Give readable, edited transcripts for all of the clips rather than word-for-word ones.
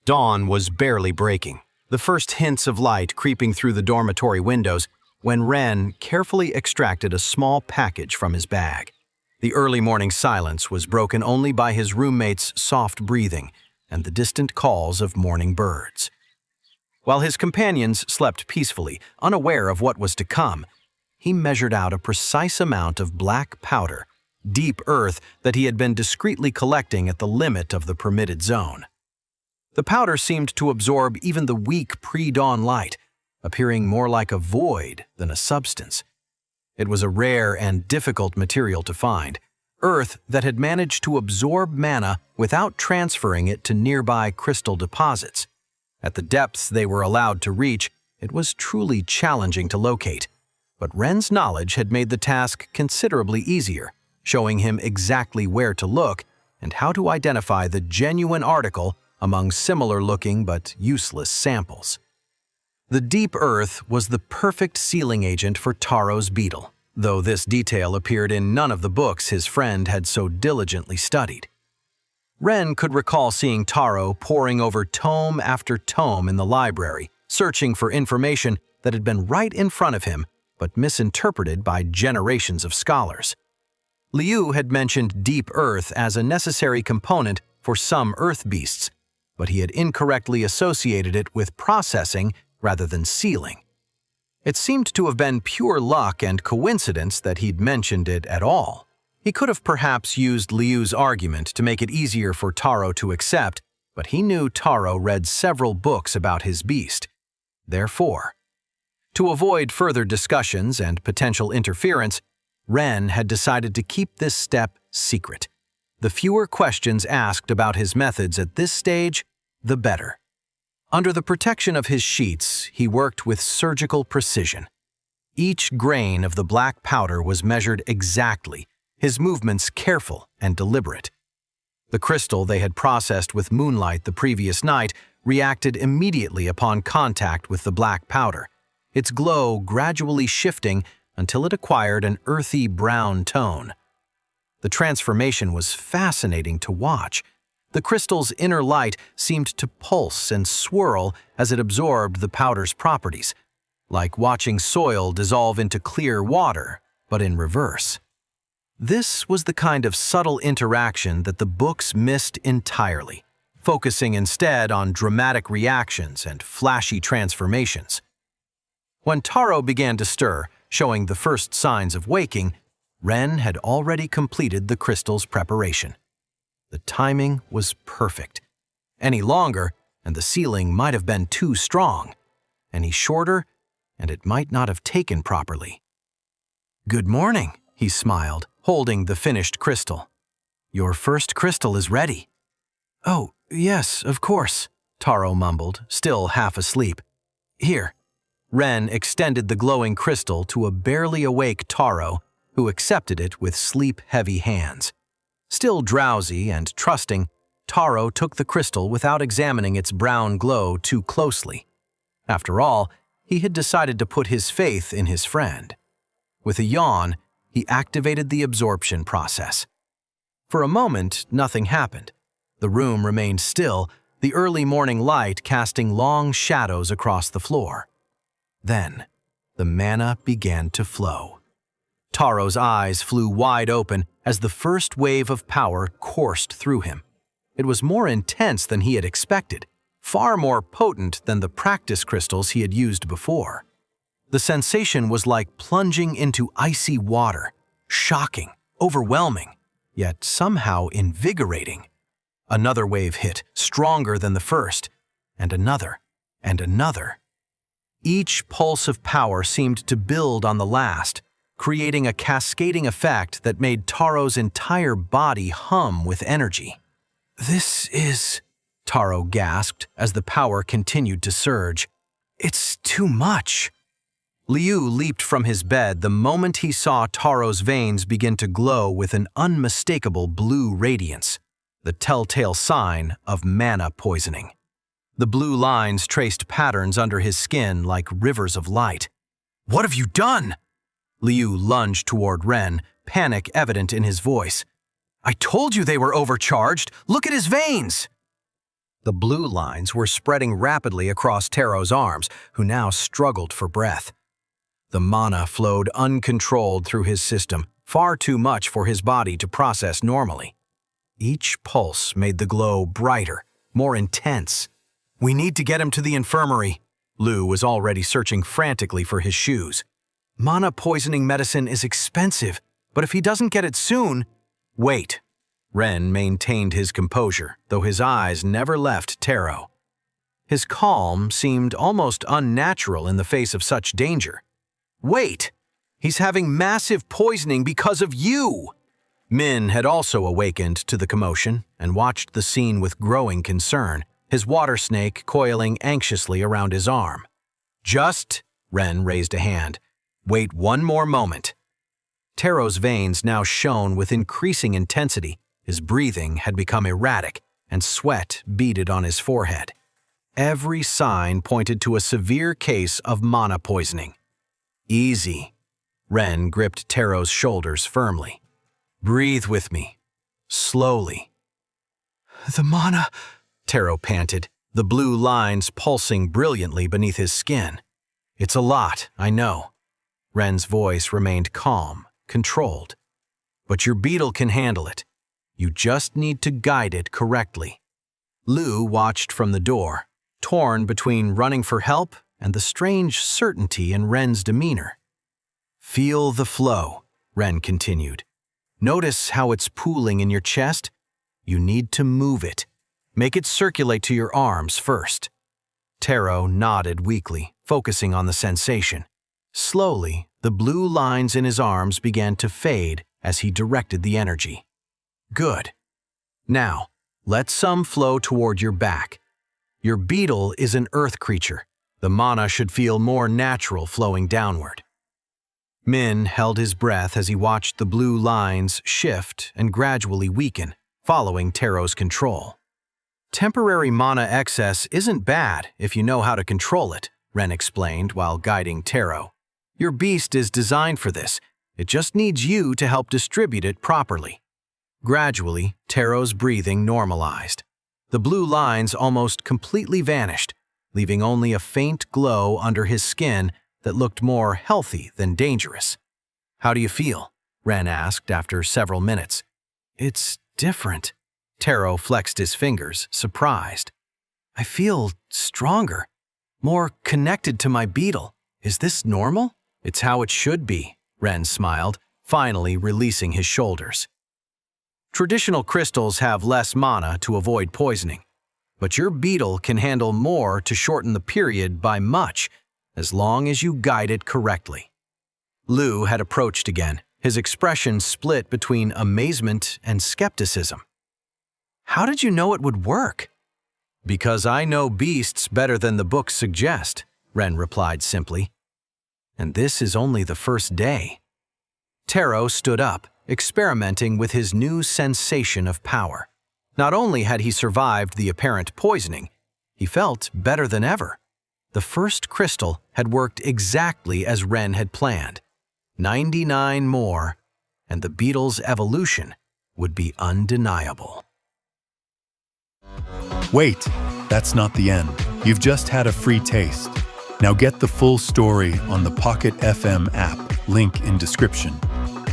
Dawn was barely breaking, the first hints of light creeping through the dormitory windows when Ren carefully extracted a small package from his bag. The early morning silence was broken only by his roommate's soft breathing and the distant calls of morning birds. While his companions slept peacefully, unaware of what was to come, he measured out a precise amount of black powder, deep earth that he had been discreetly collecting at the limit of the permitted zone. The powder seemed to absorb even the weak pre-dawn light, appearing more like a void than a substance. It was a rare and difficult material to find, earth that had managed to absorb mana without transferring it to nearby crystal deposits. At the depths they were allowed to reach, it was truly challenging to locate. But Ren's knowledge had made the task considerably easier, showing him exactly where to look and how to identify the genuine article among similar-looking but useless samples. The deep earth was the perfect sealing agent for Taro's beetle, though this detail appeared in none of the books his friend had so diligently studied. Ren could recall seeing Taro poring over tome after tome in the library, searching for information that had been right in front of him but misinterpreted by generations of scholars. Liu had mentioned deep earth as a necessary component for some earth beasts, but he had incorrectly associated it with processing rather than sealing. It seemed to have been pure luck and coincidence that he'd mentioned it at all. He could have perhaps used Liu's argument to make it easier for Taro to accept, but he knew Taro read several books about his beast. Therefore, to avoid further discussions and potential interference, Ren had decided to keep this step secret. The fewer questions asked about his methods at this stage, the better. Under the protection of his sheets, he worked with surgical precision. Each grain of the black powder was measured exactly, his movements careful and deliberate. The crystal they had processed with moonlight the previous night reacted immediately upon contact with the black powder, its glow gradually shifting until it acquired an earthy brown tone. The transformation was fascinating to watch. The crystal's inner light seemed to pulse and swirl as it absorbed the powder's properties, like watching soil dissolve into clear water, but in reverse. This was the kind of subtle interaction that the books missed entirely, focusing instead on dramatic reactions and flashy transformations. When Taro began to stir, showing the first signs of waking, Ren had already completed the crystal's preparation. The timing was perfect. Any longer, and the sealing might have been too strong. Any shorter, and it might not have taken properly. "Good morning," he smiled, holding the finished crystal. "Your first crystal is ready." "Oh, yes, of course," Taro mumbled, still half asleep. "Here." Ren extended the glowing crystal to a barely awake Taro, who accepted it with sleep-heavy hands. Still drowsy and trusting, Taro took the crystal without examining its brown glow too closely. After all, he had decided to put his faith in his friend. With a yawn, he activated the absorption process. For a moment, nothing happened. The room remained still, the early morning light casting long shadows across the floor. Then, the mana began to flow. Taro's eyes flew wide open as the first wave of power coursed through him. It was more intense than he had expected, far more potent than the practice crystals he had used before. The sensation was like plunging into icy water, shocking, overwhelming, yet somehow invigorating. Another wave hit, stronger than the first, and another, and another. Each pulse of power seemed to build on the last, creating a cascading effect that made Taro's entire body hum with energy. "This is..." Taro gasped as the power continued to surge. "It's too much." Liu leaped from his bed the moment he saw Taro's veins begin to glow with an unmistakable blue radiance, the telltale sign of mana poisoning. The blue lines traced patterns under his skin like rivers of light. "What have you done?" Liu lunged toward Ren, panic evident in his voice. "I told you they were overcharged! Look at his veins!" The blue lines were spreading rapidly across Taro's arms, who now struggled for breath. The mana flowed uncontrolled through his system, far too much for his body to process normally. Each pulse made the glow brighter, more intense. "We need to get him to the infirmary." Lou was already searching frantically for his shoes. "Mana poisoning medicine is expensive, but if he doesn't get it soon—" "Wait." Ren maintained his composure, though his eyes never left Taro. His calm seemed almost unnatural in the face of such danger. "Wait! He's having massive poisoning because of you!" Min had also awakened to the commotion and watched the scene with growing concern, his water snake coiling anxiously around his arm. "Just," Ren raised a hand, "wait one more moment." Taro's veins now shone with increasing intensity. His breathing had become erratic, and sweat beaded on his forehead. Every sign pointed to a severe case of mana poisoning. "Easy." Ren gripped Taro's shoulders firmly. "Breathe with me. Slowly." "The mana," Taro panted, the blue lines pulsing brilliantly beneath his skin. "It's a lot, I know." Ren's voice remained calm, controlled. "But your beetle can handle it. You just need to guide it correctly." Lou watched from the door, torn between running for help and the strange certainty in Ren's demeanor. "Feel the flow," Ren continued. "Notice how it's pooling in your chest? You need to move it. Make it circulate to your arms first." Taro nodded weakly, focusing on the sensation. Slowly, the blue lines in his arms began to fade as he directed the energy. "Good. Now, let some flow toward your back. Your beetle is an earth creature. The mana should feel more natural flowing downward." Min held his breath as he watched the blue lines shift and gradually weaken, following Taro's control. "Temporary mana excess isn't bad if you know how to control it," Ren explained while guiding Taro. "Your beast is designed for this. It just needs you to help distribute it properly." Gradually, Taro's breathing normalized. The blue lines almost completely vanished, leaving only a faint glow under his skin that looked more healthy than dangerous. "How do you feel?" Ren asked after several minutes. "It's different." Taro flexed his fingers, surprised. "I feel stronger, more connected to my beetle. Is this normal?" "It's how it should be," Ren smiled, finally releasing his shoulders. "Traditional crystals have less mana to avoid poisoning, but your beetle can handle more to shorten the period by much, as long as you guide it correctly." Lou had approached again, his expression split between amazement and skepticism. "How did you know it would work?" "Because I know beasts better than the books suggest," Ren replied simply. "And this is only the first day." Taro stood up, experimenting with his new sensation of power. Not only had he survived the apparent poisoning, he felt better than ever. The first crystal had worked exactly as Ren had planned. 99 more, and the beetle's evolution would be undeniable. Wait, that's not the end. You've just had a free taste. Now get the full story on the Pocket FM app, link in description.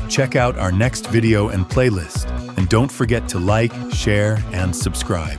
Check out our next video and playlist, and don't forget to like, share, and subscribe.